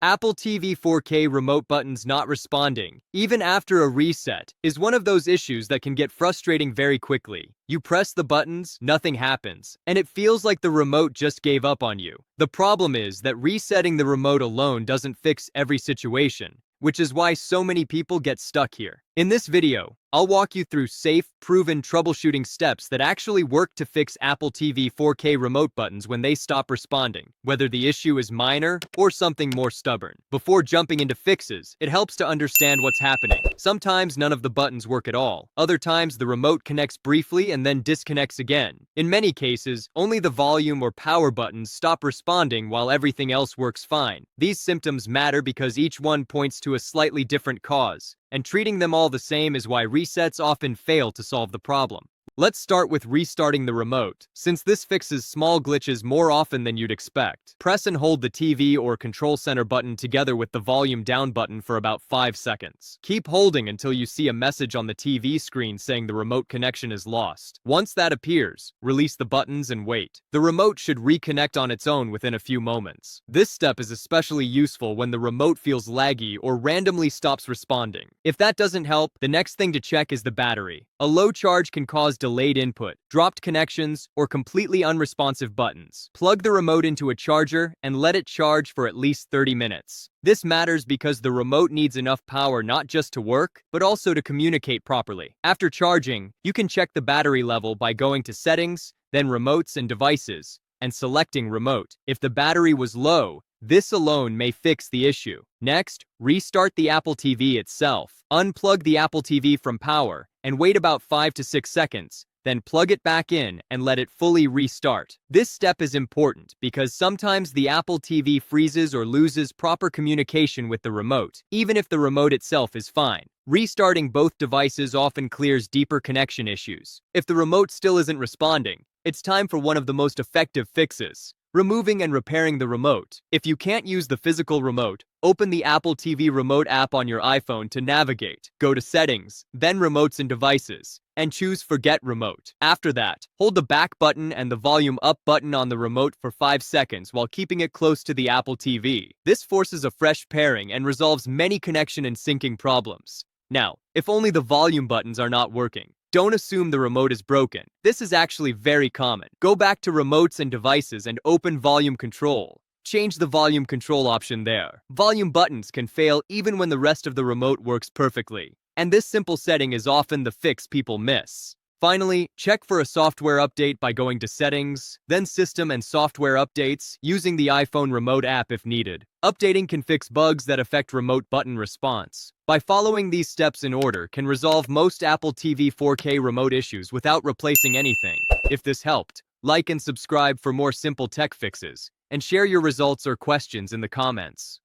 Apple TV 4K remote buttons not responding, even after a reset, is one of those issues that can get frustrating very quickly. You press the buttons, nothing happens, and it feels like the remote just gave up on you. The problem is that resetting the remote alone doesn't fix every situation, which is why so many people get stuck here. In this video, I'll walk you through safe, proven troubleshooting steps that actually work to fix Apple TV 4K remote buttons when they stop responding, whether the issue is minor or something more stubborn. Before jumping into fixes, it helps to understand what's happening. Sometimes none of the buttons work at all. Other times the remote connects briefly and then disconnects again. In many cases, only the volume or power buttons stop responding while everything else works fine. These symptoms matter because each one points to a slightly different cause, and treating them all the same is why resets often fail to solve the problem. Let's start with restarting the remote, since this fixes small glitches more often than you'd expect. Press and hold the TV or control center button together with the volume down button for about 5 seconds. Keep holding until you see a message on the TV screen saying the remote connection is lost. Once that appears, release the buttons and wait. The remote should reconnect on its own within a few moments. This step is especially useful when the remote feels laggy or randomly stops responding. If that doesn't help, the next thing to check is the battery. A low charge can cause delayed input, dropped connections, or completely unresponsive buttons. Plug the remote into a charger and let it charge for at least 30 minutes. This matters because the remote needs enough power not just to work, but also to communicate properly. After charging, you can check the battery level by going to Settings, then Remotes and Devices, and selecting Remote. If the battery was low, this alone may fix the issue. Next, restart the Apple TV itself. Unplug the Apple TV from power and wait about 5 to 6 seconds. Then plug it back in and let it fully restart. This step is important because sometimes the Apple TV freezes or loses proper communication with the remote, even if the remote itself is fine. Restarting both devices often clears deeper connection issues. If the remote still isn't responding, it's time for one of the most effective fixes: removing and repairing the remote. If you can't use the physical remote, open the Apple TV Remote app on your iPhone to navigate. Go to Settings, then Remotes and Devices, and choose Forget Remote. After that, hold the back button and the volume up button on the remote for 5 seconds while keeping it close to the Apple TV. This forces a fresh pairing and resolves many connection and syncing problems. Now, if only the volume buttons are not working, don't assume the remote is broken. This is actually very common. Go back to Remotes and Devices and open Volume Control. Change the volume control option there. Volume buttons can fail even when the rest of the remote works perfectly, and this simple setting is often the fix people miss. Finally, check for a software update by going to Settings, then System and Software Updates, using the iPhone Remote app if needed. Updating can fix bugs that affect remote button response. By following these steps in order can resolve most Apple TV 4K remote issues without replacing anything. If this helped, like and subscribe for more simple tech fixes, and share your results or questions in the comments.